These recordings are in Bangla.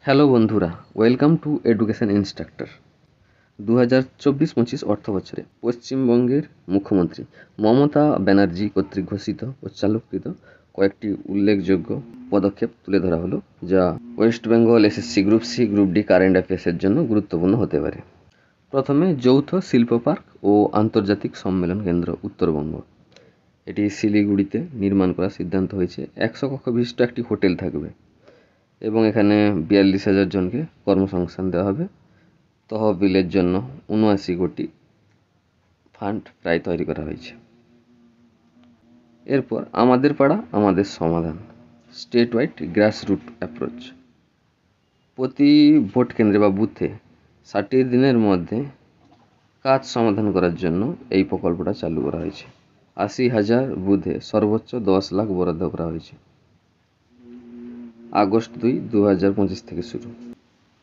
হ্যালো বন্ধুরা, ওয়েলকাম টু এডুকেশন ইনস্ট্রাক্টর। 2024-25 অর্থ বছরে পশ্চিমবঙ্গের মুখ্যমন্ত্রী মমতা ব্যানার্জি কর্তৃক ঘোষিত ও চালুকৃত কয়েকটি উল্লেখযোগ্য পদক্ষেপ তুলে ধরা হলো, যা West Bengal SSC group C, group D current অ্যাফেয়ার্সের জন্য গুরুত্বপূর্ণ হতে পারে। প্রথমে যৌথ শিল্প পার্ক ও আন্তর্জাতিক সম্মেলন কেন্দ্র উত্তরবঙ্গ। এটি শিলিগুড়িতে নির্মাণ করার সিদ্ধান্ত হয়েছে। 100 কক্ষ বিশিষ্ট একটি হোটেল থাকবে এবং এখানে 42,000 জনকে কর্মসংস্থান দেওয়া হবে। তহবিলের জন্য 79 কোটি ফান্ড প্রায় তৈরি করা হয়েছে। এরপর আমাদের পাড়া আমাদের সমাধান, স্টেট ওয়াইড গ্রাসরুট অ্যাপ্রোচ। প্রতি ভোট কেন্দ্রে বা বুথে 60 দিনের মধ্যে কাজ সমাধান করার জন্য এই প্রকল্পটা চালু করা হয়েছে। 80,000 বুথে সর্বোচ্চ 10 লাখ বরাদ্দ করা হয়েছে। আগস্ট 2, 2025 থেকে শুরু।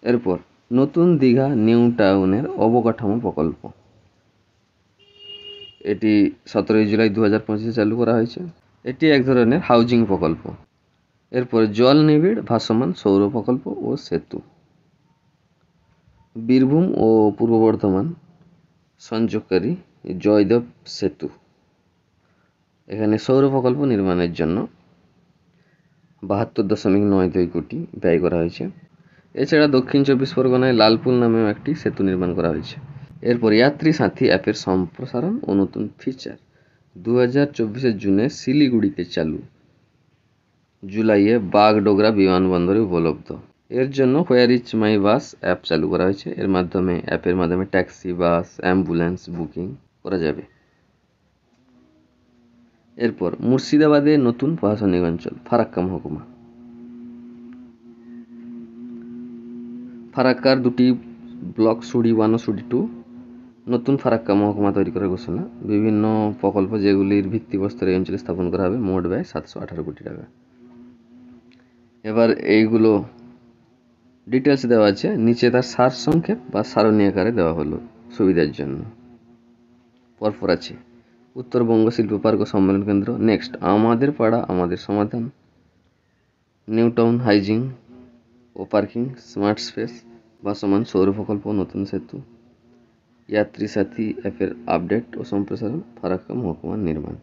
এরপর নতুন দীঘা নিউ টাউনের অবকাঠামো প্রকল্প, এটি 17 জুলাই 2025 চালু করা হয়েছে। এটি এক ধরনের হাউজিং প্রকল্প। এরপর জল নিবিড় ভাসমান সৌর প্রকল্প ও সেতু। বীরভূম ও পূর্ব বর্ধমান সংযোগকারী জয়দেব সেতু, এখানে সৌর প্রকল্প নির্মাণের জন্য 72.92 কোটি ব্যয় করা হয়েছে। এছাড়া দক্ষিণ 24 পরগনায় লালপুল নামেও একটি সেতু নির্মাণ করা হয়েছে। এরপর যাত্রী সাথী অ্যাপের সম্প্রসারণ ও নতুন ফিচার 2024 জুনে শিলিগুড়িতে চালু, জুলাইয়ে বাগডোগরা বিমানবন্দরে উপলব্ধ। এর জন্য where is my bus app চালু করা হয়েছে। অ্যাপের মাধ্যমে ট্যাক্সি, বাস, অ্যাম্বুলেন্স বুকিং করা যাবে। এরপর মুর্শিদাবাদে নতুন প্রশাসনিক অঞ্চল ফারাক্কা মহকুমা। ফারাক্কার 2টি ব্লক সুড়ি 1 ও সুড়ি 2 নতুন ফারাক্কা মহকুমা তৈরি করার ঘোষণা। বিভিন্ন প্রকল্প যেগুলির ভিত্তিপ্রস্তর এই অঞ্চলে স্থাপন করা হবে। মোট ব্যয় 718 কোটি টাকা। এবার এইগুলো ডিটেলস দেওয়া আছে, নিচে তার সার সংক্ষেপ বা সারণী আকারে দেওয়া হলো সুবিধার জন্য। পরপর আছে উত্তরবঙ্গ শিল্প পার্ক ও সম্মেলন কেন্দ্র। নেক্সট আমাদের পাড়া আমাদের সমাধান, নিউ টাউন হাইজিং ও পার্কিং, স্মার্ট স্পেস, ভাসমান সৌর প্রকল্প, নতুন সেতু, যাত্রী সাথী অ্যাপের আপডেট ও সম্প্রসারণ, ফারাক্কা মহকুমার নির্মাণ।